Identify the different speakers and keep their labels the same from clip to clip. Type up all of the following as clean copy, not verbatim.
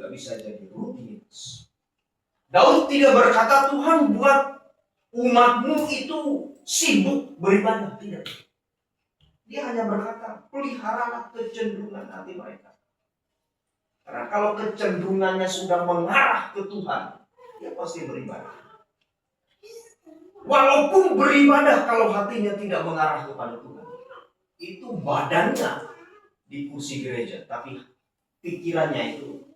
Speaker 1: juga bisa jadi rutinitas. Daud tidak berkata, Tuhan buat umatmu itu sibuk beribadah. Tidak. Dia hanya berkata, peliharalah kecenderungan hati mereka. Karena kalau kecenderungannya sudah mengarah ke Tuhan, dia pasti beribadah. Walaupun beribadah kalau hatinya tidak mengarah kepada Tuhan, itu badannya di kursi gereja, tapi pikirannya itu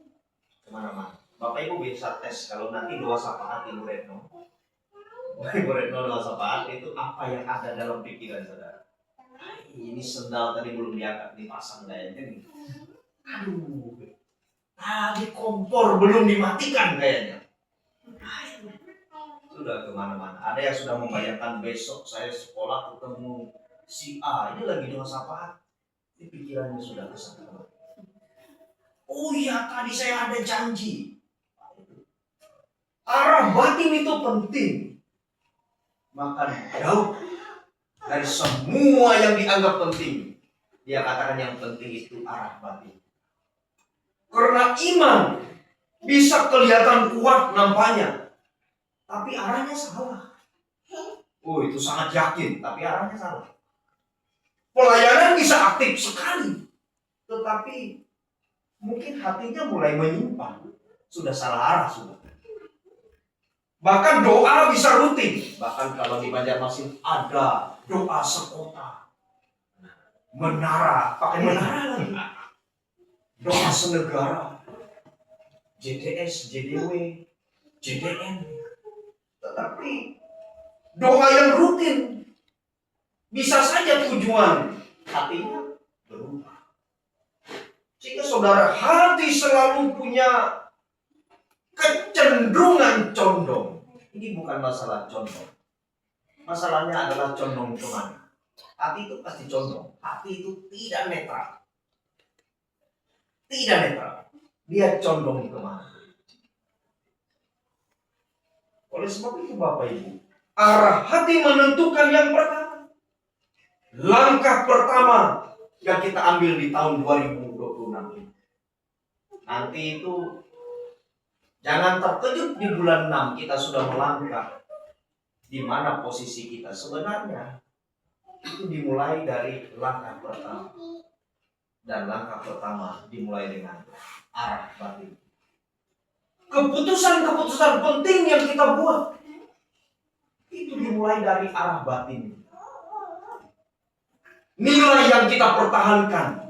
Speaker 1: kemana-mana. Bapak Ibu bisa tes kalau nanti doa syafaat Ibu Retno. Ibu Retno doa syafaat itu apa yang ada dalam pikiran saudara? Ini sendal tadi belum diangkat, dipasang kayaknya. Aduh, tadi kompor belum dimatikan kayaknya. Sudah kemana-mana. Ada yang sudah membayangkan besok saya sekolah ketemu si A, ini lagi doa syafaat. Ini pikirannya sudah kesana. Oh iya, tadi saya ada janji. Arah batin itu penting. Maka Daud dari semua yang dianggap penting, dia katakan yang penting itu arah batin. Karena iman bisa kelihatan kuat nampaknya, tapi arahnya salah. Oh, itu sangat yakin, tapi arahnya salah. Pelayanan bisa aktif sekali, tetapi mungkin hatinya mulai menyimpang. Sudah salah arah sudah. Bahkan doa bisa rutin. Bahkan kalau di Banjarmasin ada doa sekota. Menara, pakai menara lagi. Doa senegara. JDS, JDW, JDN. Tetapi doa yang rutin bisa saja tujuan hatinya berubah. Sehingga saudara, hati selalu punya kecenderungan condong. Ini bukan masalah condong. Masalahnya adalah condong kemana. Hati itu pasti condong. Hati itu tidak netral. Tidak netral. Dia condong kemana. Oleh sebab itu Bapak Ibu, arah hati menentukan yang pertama. Langkah pertama yang kita ambil di tahun 2026 ini. Nanti itu jangan terkejut di bulan 6 kita sudah melangkah. Di mana posisi kita sebenarnya. Itu dimulai dari langkah pertama. Dan langkah pertama dimulai dengan arah batin. Keputusan-keputusan penting yang kita buat itu dimulai dari arah batin. Nilai yang kita pertahankan.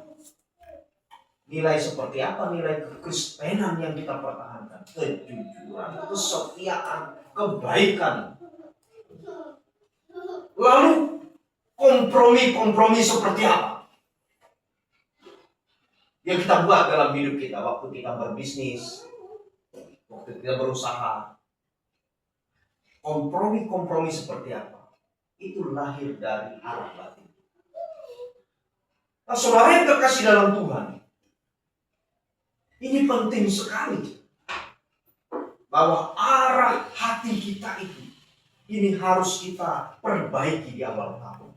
Speaker 1: Nilai seperti apa? Nilai kekristenan yang kita pertahankan. Kejujuran, kesetiaan, kebaikan. Lalu kompromi-kompromi seperti apa yang kita buat dalam hidup kita. Waktu kita berbisnis, waktu kita berusaha. Kompromi-kompromi seperti apa? Itu lahir dari arah batin. Nah, saudara yang terkasih dalam Tuhan, ini penting sekali bahwa arah hati kita ini harus kita perbaiki di awal tahun.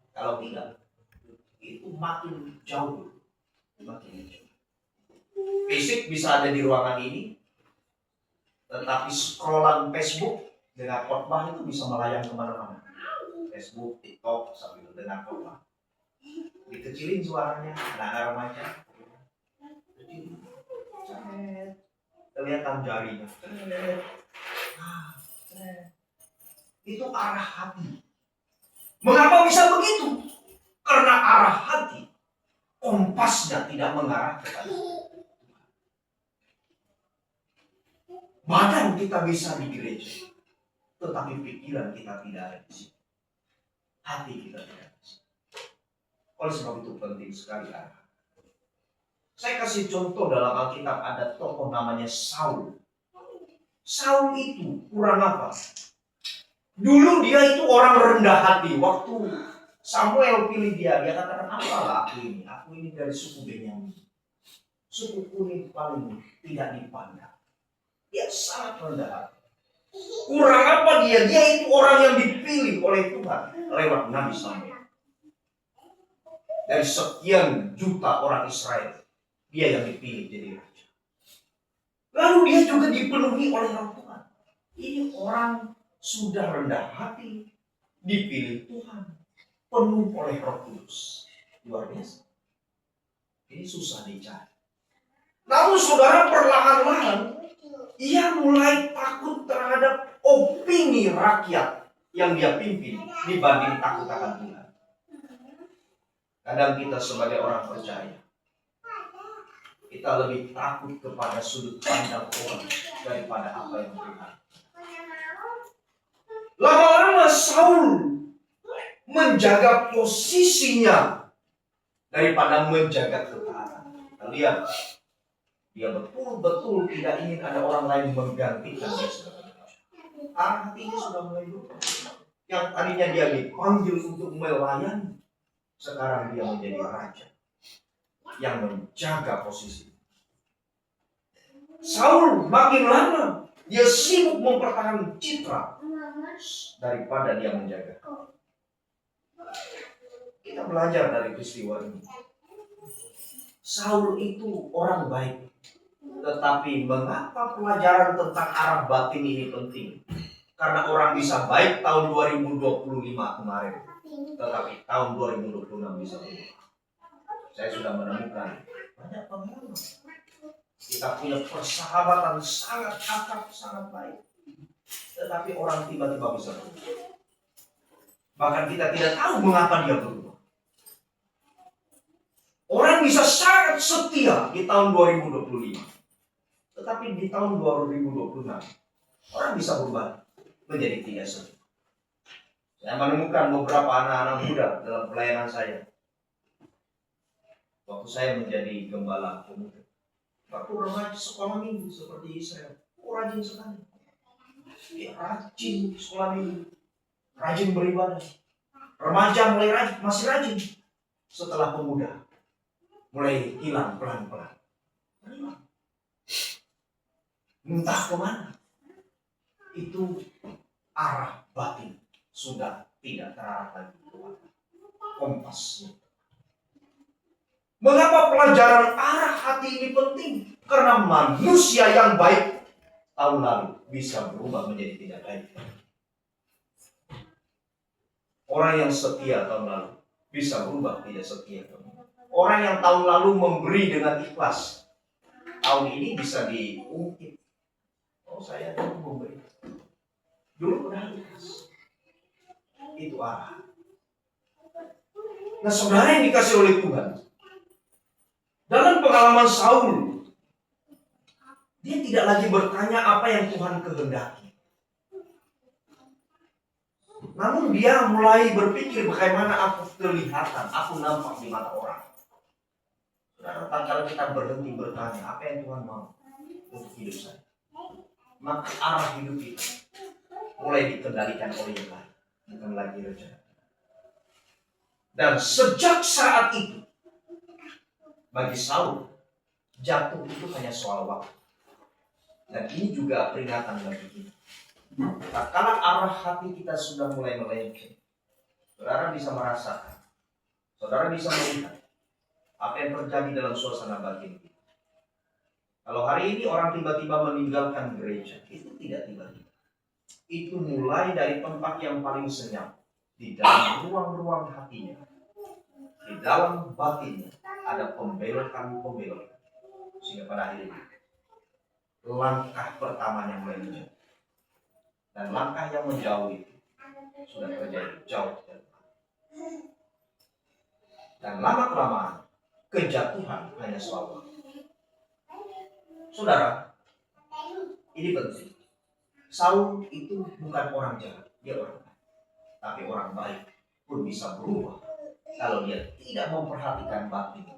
Speaker 1: Kalau tidak, itu makin jauh. Fisik bisa ada di ruangan ini, tetapi scrollan Facebook dengan khotbah itu bisa melayang kemana-mana. Facebook, TikTok, sambil dengar khotbah. Dikecilin suaranya, anak-anak remaja. Kelihatan jarinya. Itu arah hati. Mengapa bisa begitu? Karena arah hati, kompasnya tidak mengarah kepada Tuhan. Badan kita bisa di gereja, tetapi pikiran kita tidak ada di situ. Hati kita tidak ada di situ. Oleh sebab itu penting sekali arah. Saya kasih contoh dalam Alkitab, ada tokoh namanya Saul. Saul itu kurang apa? Dulu dia itu orang rendah hati. Waktu Samuel pilih dia katakan, apalah aku ini dari suku Benyamin. Suku kuning paling tidak dipandang. Dia sangat rendah hati. Kurang apa dia? Dia itu orang yang dipilih oleh Tuhan lewat Nabi Samuel. Dari sekian juta orang Israel, dia yang dipilih jadi raja. Lalu dia juga dipenuhi oleh Roh Tuhan. Ini orang sudah rendah hati, dipilih Tuhan, penuh oleh Roh Kudus. Luar biasa. Ini susah dicari. Namun saudara, perlahan-lahan ia mulai takut terhadap opini rakyat yang dia pimpin dibanding takut akan Tuhan. Kadang kita sebagai orang percaya, kita lebih takut kepada sudut pandang orang daripada apa yang Tuhan. Lama-lama Saul menjaga posisinya daripada menjaga ketaatan. Kita lihat, dia betul-betul tidak ingin ada orang lain menggantikan dia sebagai raja. Hatinya sudah mulai berubah. Yang tadinya dia dipanggil untuk melayani, sekarang dia menjadi raja yang menjaga posisi. Saul makin lama dia sibuk mempertahankan citra daripada dia menjaga. Kita belajar dari peristiwa ini. Saul itu orang baik, tetapi mengapa pelajaran tentang arah batin ini penting? Karena orang bisa baik tahun 2025 kemarin, tetapi tahun 2026 bisa berubah. Saya sudah menemukan banyak pengalaman. Kita punya persahabatan sangat akrab, sangat baik, tetapi orang tiba-tiba bisa berubah. Bahkan kita tidak tahu mengapa dia berubah. Orang bisa sangat setia di tahun 2025, tetapi di tahun 2026 orang bisa berubah menjadi tidak setia. Saya menemukan beberapa anak-anak muda dalam pelayanan saya. Waktu saya menjadi gembala pemuda, waktu remaja sekolah minggu seperti Israel, rajin sekali. Dia rajin sekolah minggu, rajin beribadah. Remaja mulai rajin, masih rajin. Setelah pemuda, mulai hilang pelan-pelan. Entah kemana. Itu arah batin sudah tidak terarah lagi. Kompasnya. Mengapa pelajaran arah hati ini penting? Karena manusia yang baik tahun lalu bisa berubah menjadi tidak baik. Orang yang setia tahun lalu bisa berubah tidak setia. Orang yang tahun lalu memberi dengan ikhlas, tahun ini bisa diungkit. Oh, saya dulu memberi. Dulu pernah ikhlas. Itu arah. Nah, saudara yang dikasih oleh Tuhan, dalam pengalaman Saul, dia tidak lagi bertanya apa yang Tuhan kehendaki. Namun dia mulai berpikir bagaimana aku kelihatan, aku nampak di mata orang. Saudara, kalau kita berhenti bertanya apa yang Tuhan mau untuk hidup saya, maka arah hidup kita mulai dikendalikan oleh yang lain, bukan lagi rencana. Dan sejak saat itu, bagi Saul, jatuh itu hanya soal waktu. Dan ini juga peringatan bagi kita. Nah, kalau arah hati kita sudah mulai melenceng, saudara bisa merasakan, saudara bisa melihat apa yang terjadi dalam suasana batin kita. Kalau hari ini orang tiba-tiba meninggalkan gereja, itu tidak tiba-tiba. Itu mulai dari tempat yang paling senyap, di dalam ruang-ruang hatinya, di dalam batinnya ada pembelokan-pembelokan. Sehingga pada akhirnya langkah pertamanya mulai menjauh. Dan langkah yang menjauh itu sudah terjadi jauh dari Tuhan. Dan lama-kelamaan kejatuhan hanya soal waktu. Saudara, ini penting. Saul itu bukan orang jahat, dia orang baik. Tapi orang baik pun bisa berubah kalau dia tidak memperhatikan batin.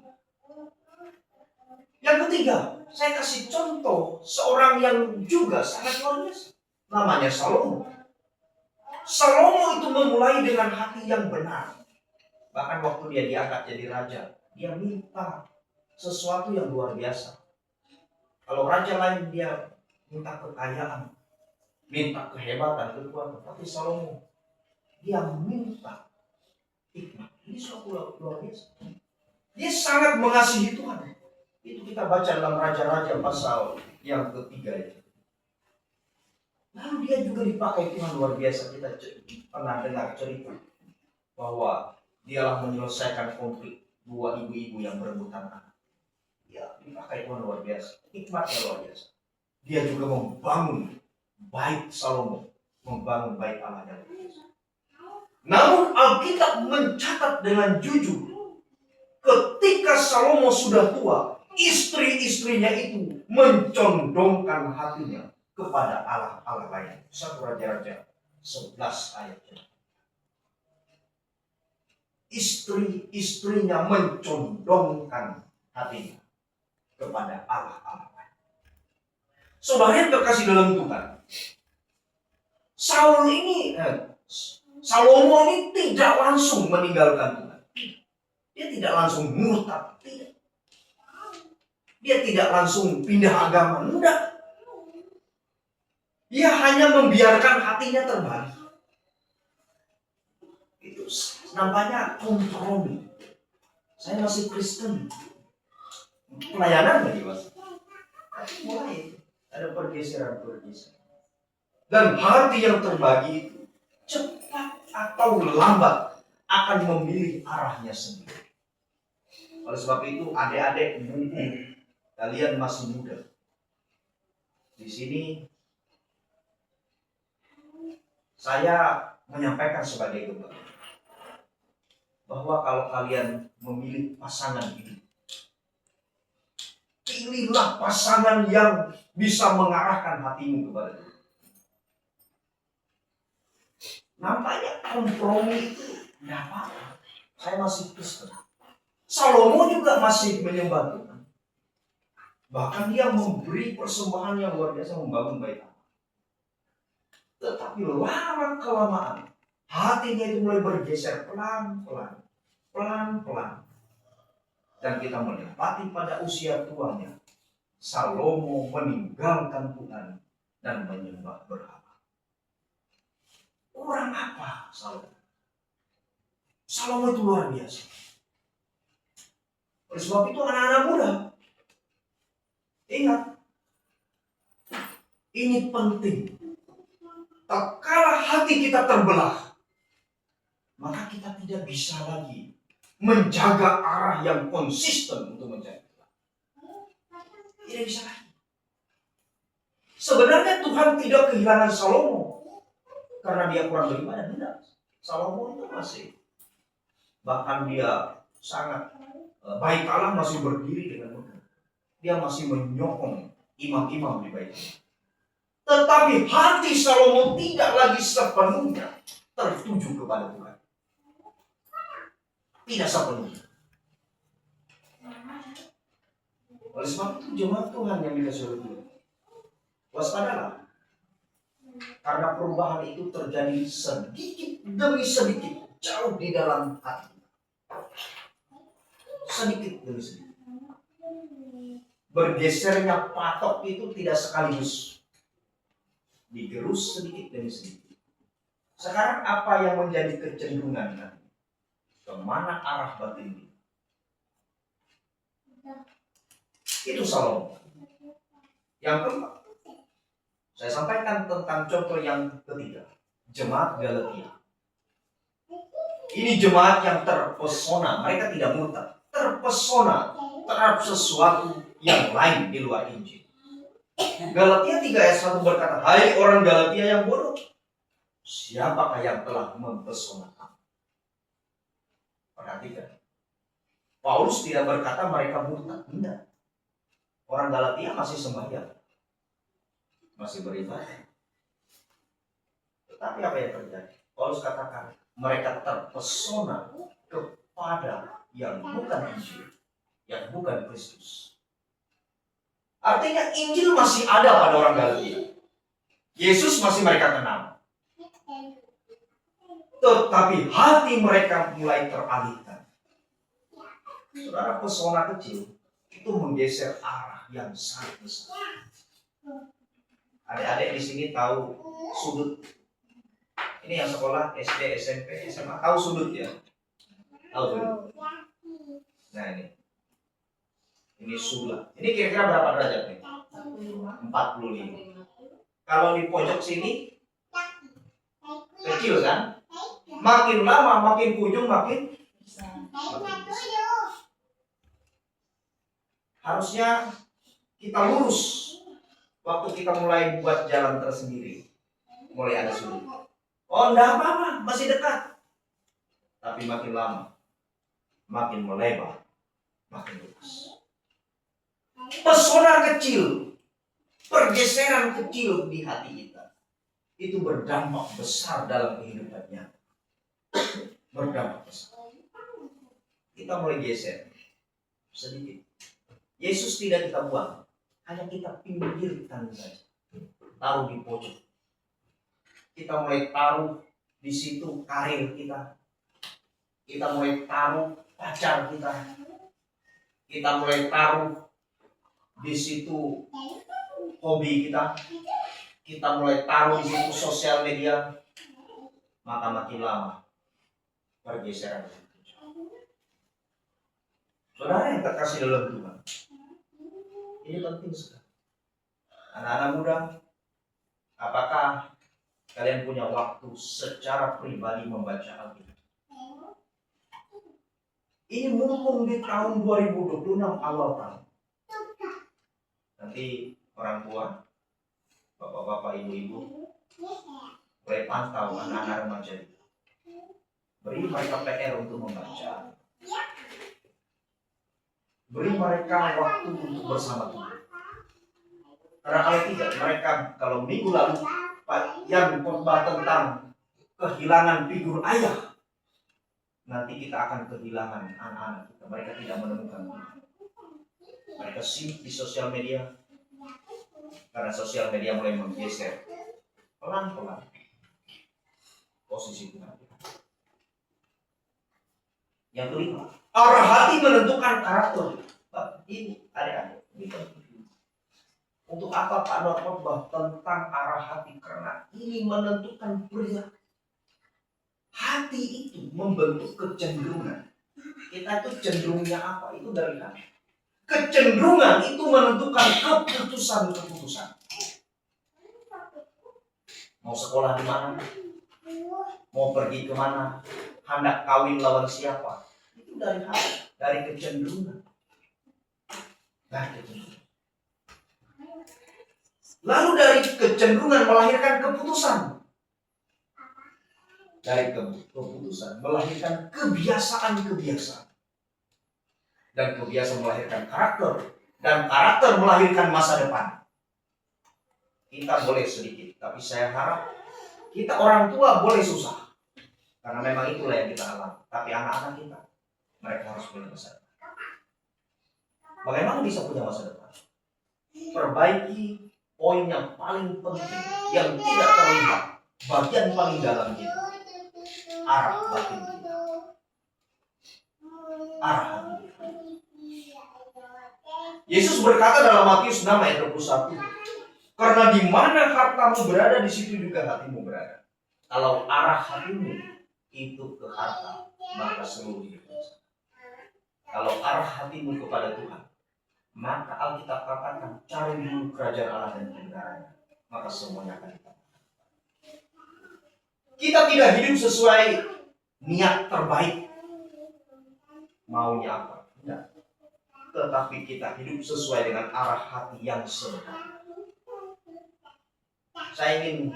Speaker 1: Yang ketiga, saya kasih contoh seorang yang juga sangat luar biasa. Namanya Salomo. Salomo itu memulai dengan hati yang benar. Bahkan waktu dia diangkat jadi raja, dia minta sesuatu yang luar biasa. Kalau raja lain dia minta kekayaan, minta kehebatan, kekuatan. Tapi Salomo, dia minta hikmat. Ini suatu luar biasa. Dia sangat mengasihi Tuhan. Itu kita baca dalam Raja-Raja pasal yang ketiga itu. Lalu dia juga dipakai Tuhan luar biasa. Kita pernah dengar cerita bahwa dialah menyelesaikan konflik dua ibu-ibu yang berebutan anak. Ya, dipakai Tuhan luar biasa. Hikmatnya luar biasa. Dia juga membangun bait Salomo, membangun bait Allah yang luar biasa. Namun Alkitab mencatat dengan jujur, ketika Salomo sudah tua, istri-istrinya itu mencondongkan hatinya kepada Allah-Allah lain. 1 Raja-Raja 11 ayatnya. Istri-istrinya mencondongkan hatinya kepada Allah-Allah lain. Saudara yang terkasih dalam Tuhan, Salomo ini tidak langsung meninggalkan Tuhan. Dia tidak langsung murtad, tidak. Dia tidak langsung pindah agama, enggak. Dia hanya membiarkan hatinya terbalik. Itu nampaknya kompromi. Saya masih Kristen. Pelayanan lagi mas. Mulai ada pergeseran. Dan hati yang terbagi itu cepat atau lambat akan memilih arahnya sendiri. Oleh sebab itu adik-adik, kalian masih muda. Di sini saya menyampaikan sebagai gembala bahwa kalau kalian memilih pasangan hidup, pilihlah pasangan yang bisa mengarahkan hatimu kepada Tuhan. Nampaknya kompromi itu tidak apa-apa. Saya masih Kristen. Salomo juga masih menyembah Tuhan. Bahkan dia memberi persembahan yang luar biasa, membangun bait Allah. Tetapi lama-kelamaan hatinya itu mulai bergeser pelan-pelan. Dan kita mendapati pada usia tuanya, Salomo meninggalkan Tuhan dan menyembah berhala. Orang apa Salomo? Salomo itu luar biasa. Oleh sebab itu anak-anak muda, ingat, ini penting. Tatkala hati kita terbelah, maka kita tidak bisa lagi menjaga arah yang konsisten untuk menjaga. Tidak bisa lagi. Sebenarnya Tuhan tidak kehilangan Salomo karena dia kurang beribadah, tidak. Salomo itu masih, bahkan dia sangat bait Allah masih berdiri dengan benar. Dia masih menyokong imam-imam di bait Allah. Tetapi hati Salomo tidak lagi sepenuhnya tertuju kepada Tuhan. Tidak sepenuhnya. Oleh sebab itu jemaat Tuhan yang dikasihi oleh Tuhan, waspadalah. Karena perubahan itu terjadi sedikit demi sedikit, jauh di dalam hati. Sedikit demi sedikit. Bergesernya patok itu tidak sekaligus. Digerus sedikit demi sedikit. Sekarang apa yang menjadi kecenderungan nanti? Kemana arah batin ini? Itu Salomo. Yang keempat, saya sampaikan tentang contoh yang ketiga, jemaat Galatia. Ini jemaat yang terpesona, mereka tidak murtad, terpesona terhadap sesuatu yang lain di luar Injil. Galatia 3 ayat 1 berkata, hai orang Galatia yang bodoh, siapakah yang telah mempesona kamu? Perhatikan, Paulus tidak berkata mereka murtad, tidak. Orang Galatia masih sembahyang, masih beribadah. Tetapi apa yang terjadi? Paulus katakan mereka terpesona kepada yang bukan Injil, yang bukan Kristus. Artinya Injil masih ada pada orang Galatia. Yesus masih mereka kenal. Tetapi hati mereka mulai teralihkan. Saudara, pesona kecil itu menggeser arah yang sangat besar. Adik-adik di sini tahu sudut. Ini yang sekolah SD, SMP, SMA tahu sudut ya? Tahu sudut. Nah ini Ini sulam. Ini kira-kira berapa derajat nih? 45. Kalau di pojok sini kecil kan? Makin lama, makin ujung, makin besar. Harusnya kita lurus waktu kita mulai buat jalan tersendiri. Mulai ada sudut. Oh, enggak apa-apa, masih dekat. Tapi makin lama, makin melebar, makin luas. Pesona kecil, pergeseran kecil di hati kita, itu berdampak besar dalam kehidupannya. Berdampak besar. Kita mulai geser sedikit. Yesus tidak kita buang, hanya kita pinggirkan saja. Taruh di pojok. Kita mulai taruh di situ karir kita. Kita mulai taruh pacar kita. Kita mulai taruh di situ hobi kita. Kita mulai taruh di situ sosial media. Maka makin lama pergeseran. Saudara yang terkasih dalam Tuhan, ini penting sekali. Anak-anak muda, apakah kalian punya waktu secara pribadi membaca Alkitab? Ini mumpung di tahun 2026 awal tahun. Nanti orang tua, bapak-bapak, ibu-ibu, mulai pantau anak-anak remaja. Beri mereka PR untuk membaca. Beri mereka waktu untuk bersama Tuhan. Karena kalau tidak, mereka kalau minggu lalu Pak Yan khotbah tentang kehilangan figur ayah, nanti kita akan kehilangan anak-anak kita. Mereka tidak menemukan Tuhan. Mereka sibuk di sosial media, karena sosial media mulai menggeser pelan-pelan posisi Tuhan. Yang kelima, arah hati menentukan karakter. Ini adik-adik, ini penting. Untuk apa Pak Nur khotbah tentang arah hati? Karena ini menentukan perilaku. Hati itu membentuk kecenderungan. Kita itu cenderungnya apa? Itu dari hati. Kecenderungan itu menentukan keputusan-keputusan. Mau sekolah di mana? Mau pergi kemana? Hendak kawin lawan siapa? Itu dari hati, dari kecenderungan. Lalu dari kecenderungan melahirkan keputusan. Dari keputusan melahirkan kebiasaan-kebiasaan. Dan kebiasaan melahirkan karakter. Dan karakter melahirkan masa depan. Kita boleh sedikit, tapi saya harap kita orang tua boleh susah. Karena memang itulah yang kita alami. Tapi anak-anak kita, mereka harus punya masa depan. Bagaimana bisa punya masa depan? Perbaiki poin yang paling penting, yang tidak terlihat, bagian paling dalam kita. Arah batin kita. Arah hati. Yesus berkata dalam Matius 6 ayat 21, karena di mana hartamu berada, di situ juga hatimu berada. Kalau arah hatimu itu ke harta, maka seluruh hidup. Kalau arah hatimu kepada Tuhan, maka Alkitab katakan cari dulu kerajaan Allah dan kebenarannya, maka semuanya akan ditambahkan. Kita tidak hidup sesuai niat terbaik, maunya apa? Tidak. Tetapi kita hidup sesuai dengan arah hati yang sebenarnya. Saya ingin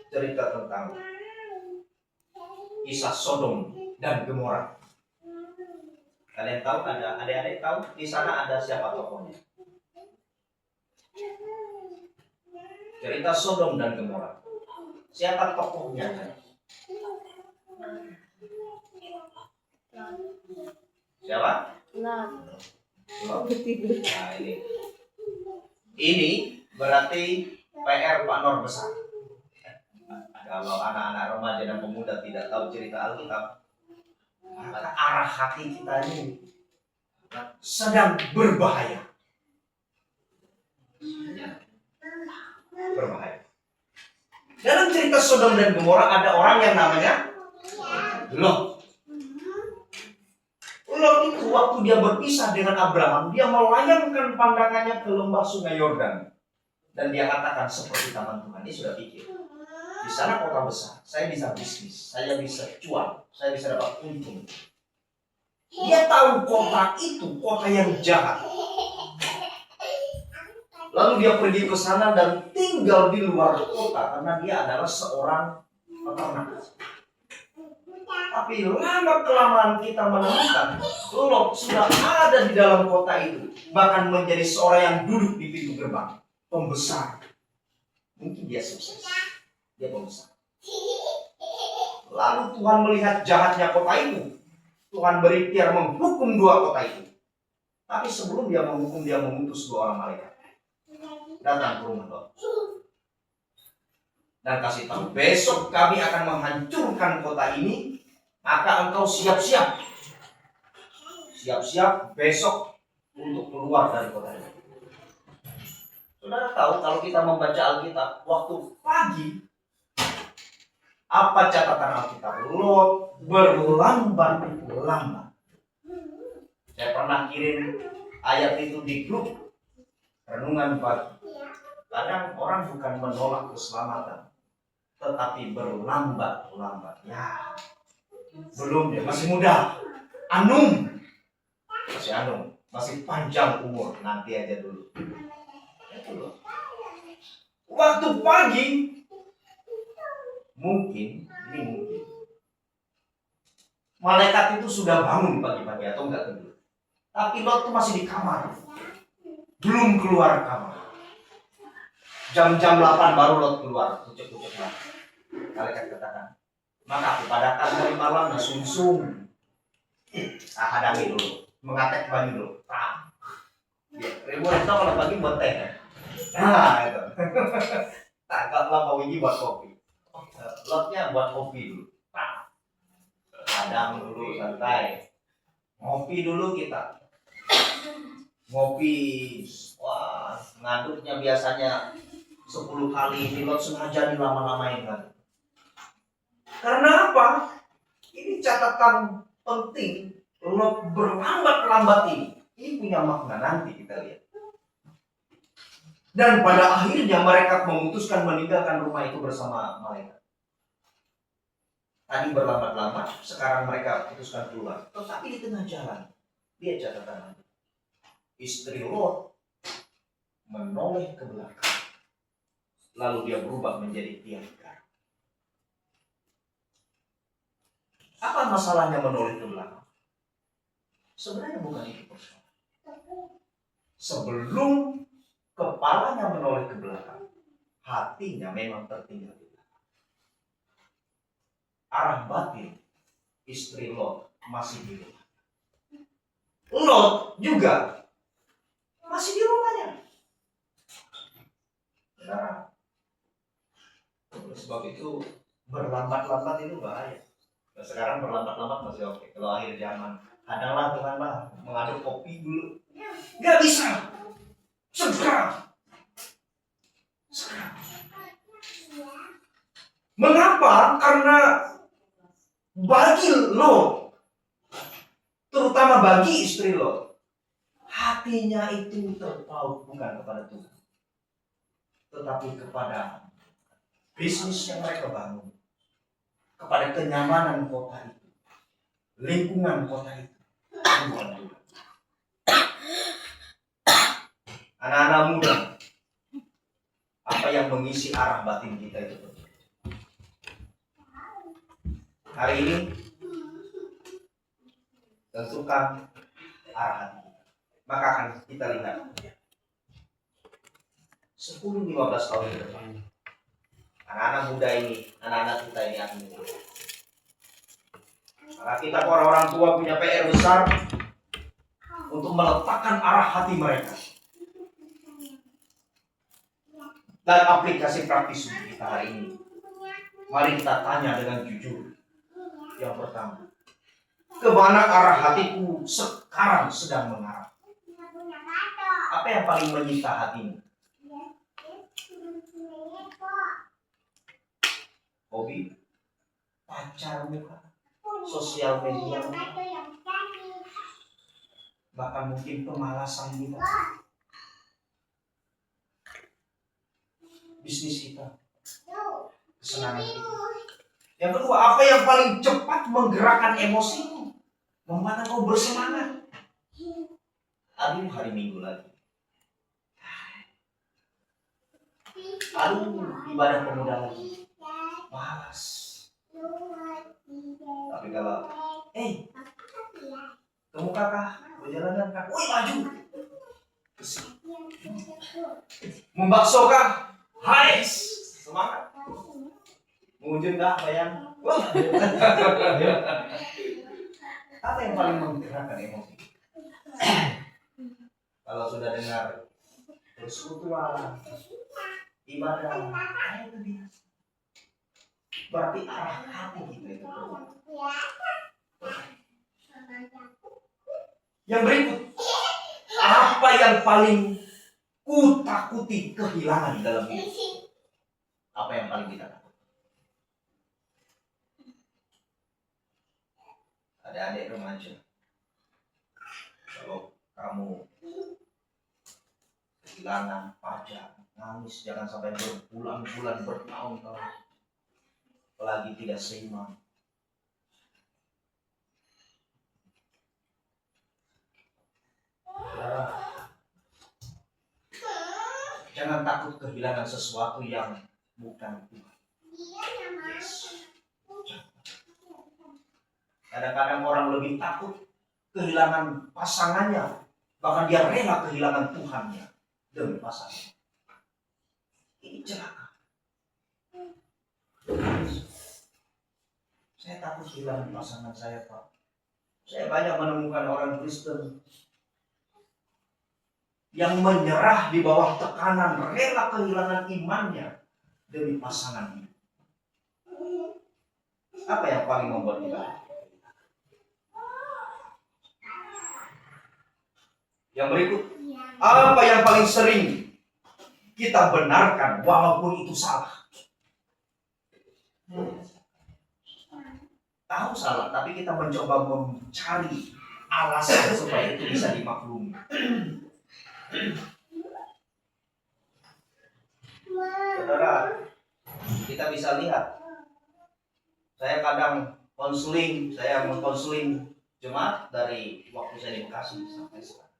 Speaker 1: cerita tentang kisah Sodom dan Gomora. Kalian tahu, ada adik-adik tahu di sana ada siapa tokohnya? Cerita Sodom dan Gomora. Siapa tokohnya? Siapa? Lot. Nah, ini berarti PR Pak Nur besar. Kalau anak-anak remaja dan pemuda tidak tahu cerita Alkitab, maka arah hati kita ini sedang berbahaya. Berbahaya. Dalam cerita Sodom dan Gomora ada orang yang namanya Lot. Lot itu waktu dia berpisah dengan Abraham, dia melayangkan pandangannya ke lembah sungai Yordan. Dan dia katakan seperti taman Tuhan. Dia sudah pikir, di sana kota besar, saya bisa bisnis, saya bisa cuan, saya bisa dapat untung. Dia tahu kota itu kota yang jahat. Lalu dia pergi ke sana dan tinggal di luar kota karena dia adalah seorang peternak. Tapi lama kelamaan kita menemukan Lot sudah ada di dalam kota itu, bahkan menjadi seorang yang duduk di pintu gerbang, pembesar. Mungkin dia sukses, dia pembesar. Lalu Tuhan melihat jahatnya kota itu. Tuhan berikhtiar menghukum dua kota itu. Tapi sebelum dia menghukum, dia mengutus dua orang malaikat datang ke rumah Lot dan kasih tahu, besok kami akan menghancurkan kota ini, maka engkau siap-siap besok untuk keluar dari kota ini. Saudara tahu kalau kita membaca Alkitab waktu pagi, apa catatan Alkitab? Lot berlambat. Saya pernah kirim ayat itu di grup renungan pagi. Kadang orang bukan menolak keselamatan, tetapi berlambat. Ya, belum, dia masih muda, masih panjang umur, nanti aja dulu. Itu loh. Waktu pagi, mungkin malaikat itu sudah bangun pagi-pagi atau enggak tidur. Tapi Lot itu masih di kamar, belum keluar kamar. Jam-jam 8 baru Lot keluar, kucek-kucek lah. Malaikat katakan, maka aku padakan dari malam sungsung. Hadangi dulu, mengatek baju dulu. Ribuan itu kalau pagi buat teh. Nah itu. Tangkaplah Pak Wiji buat kopi. Lotnya buat kopi dulu. Hadang dulu santai. Ngopi dulu kita. Ngopi. Wah, ngaduknya biasanya 10 kali, ini Lot sengaja dilama-lamain kan. Karena apa? Ini catatan penting. Lot berlambat-lambat ini punya makna nanti kita lihat. Dan pada akhirnya mereka memutuskan meninggalkan rumah itu bersama malaikat. Tadi berlambat-lambat, sekarang mereka putuskan keluar. Tetapi di tengah jalan, lihat catatan nanti. Istri Lot menoleh ke belakang. Lalu dia berubah menjadi tiang garam. Apa masalahnya menoleh ke belakang? Sebenarnya bukan itu persoalan. Sebelum kepalanya menoleh ke belakang, hatinya memang tertinggal di belakang. Arah batin istri Lot masih di rumah. Lot juga masih di rumahnya. Nah, sebab itu berlambat-lambat itu bahaya. Nah, sekarang berlambat-lambat masih oke. Kalau akhir zaman, hadanglah Tuhan lah, mengaduk kopi dulu. Gak bisa. Segera. Mengapa? Karena bagi Lot, terutama bagi istri Lot, hatinya itu terpaut bukan kepada Tuhan, tetapi kepada bisnis yang mereka bangun, kepada kenyamanan kota itu, lingkungan kota itu. Anak-anak muda, apa yang mengisi arah batin kita itu? Hari ini tentukan arah hati. Maka akan kita lihat 10-15 tahun ke depan, anak-anak muda ini, anak-anak kita ini akan menjadi. Maka kita orang-orang tua punya PR besar untuk meletakkan arah hati mereka dan aplikasi praktis kita hari ini. Mari kita tanya dengan jujur. Yang pertama, kemana arah hatiku sekarang sedang mengarah? Apa yang paling menyita hatimu? Hobi, pacarmu, sosial media, bahkan mungkin kemalasan kita, bisnis kita, kesenangan kita. Yang kedua, apa yang paling cepat menggerakkan emosimu, membuat kau bersemangat? Aduh, hari Minggu lagi. Aduh, ibadah pemuda lagi. Malas. Tapi kalau, kamu kakak, berjalan kak, woi maju. Membakso kah? Hai, semangat. Mewujud kah bayang? Apa yang paling menggerakkan emosi? Kalau sudah dengar persekutuan, ibadah, itu biasa. Berarti arah hati kita itu. Yang berikut, apa yang paling ku takuti kehilangan dalam hidup? Apa yang paling kita takut? Ada adik remaja. Kalau kamu kehilangan pacar, nangis, jangan sampai berbulan-bulan, bertahun-tahun. Apalagi tidak seimbang. Jangan takut kehilangan sesuatu yang bukan Tuhan. Kadang-kadang orang lebih takut kehilangan pasangannya, bahkan dia rela kehilangan Tuhannya demi pasangan. Ini celaka. Saya takut kehilangan pasangan saya, Pak. Saya banyak menemukan orang Kristen yang menyerah di bawah tekanan, rela kehilangan imannya demi pasangan hidup. Apa yang paling membuat kita? Yang berikut, apa yang paling sering kita benarkan walaupun itu salah? Tahu salah, tapi kita mencoba mencari alasan supaya itu bisa dimaklumi. Saudara, kita bisa lihat, saya kadang saya mengkonseling jemaat dari waktu saya di Bekasi sampai sekarang.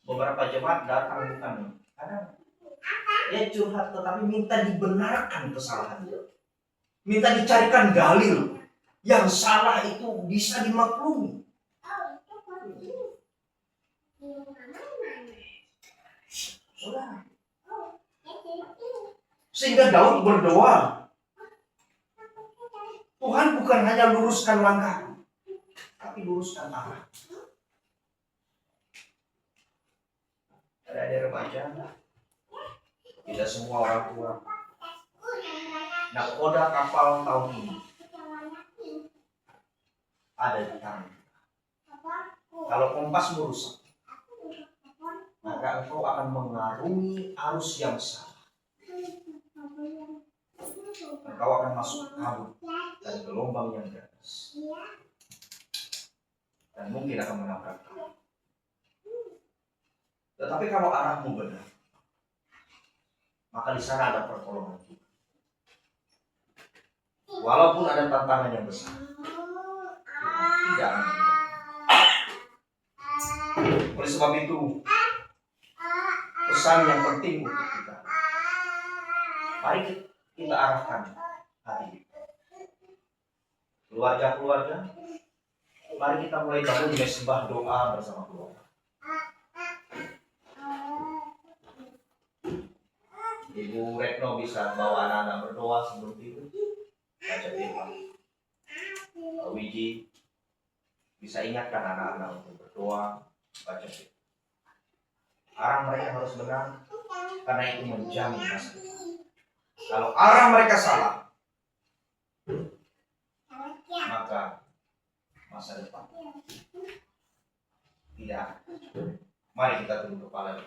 Speaker 1: Beberapa jemaat datang bukan kadang dia curhat, tetapi minta dibenarkan kesalahannya, minta dicarikan dalil yang salah itu bisa dimaklumi. Saudara, sehingga Daud berdoa, Tuhan bukan hanya luruskan langkah, tapi luruskan arah. Ada remaja, tidak semua orang tua. Nakoda kapal tahun ini ada di tangan. Kalau kompasmu rusak, maka engkau akan mengarungi arus yang salah. Engkau akan masuk kabut dan gelombang yang deras, dan mungkin akan menabrak kau. Tetapi kalau arahmu benar, maka di sana ada pertolongan Tuhan. Walaupun ada tantangan yang besar, Tuhan tidak akan meninggalkan. Oleh sebab itu, pesan yang penting untuk kita, mari kita arahkan hati kita. Keluarga-keluarga, mari kita mulai bangun mesbah doa bersama keluarga. Ibu Retno bisa bawa anak-anak berdoa sebelum tidur, baca firman. Pak Wiji bisa ingatkan anak-anak untuk berdoa, baca firman. Arah mereka harus benar, karena itu menjamin masa depan. Kalau arah mereka salah, maka masa depan tidak. Mari kita tunduk kepala.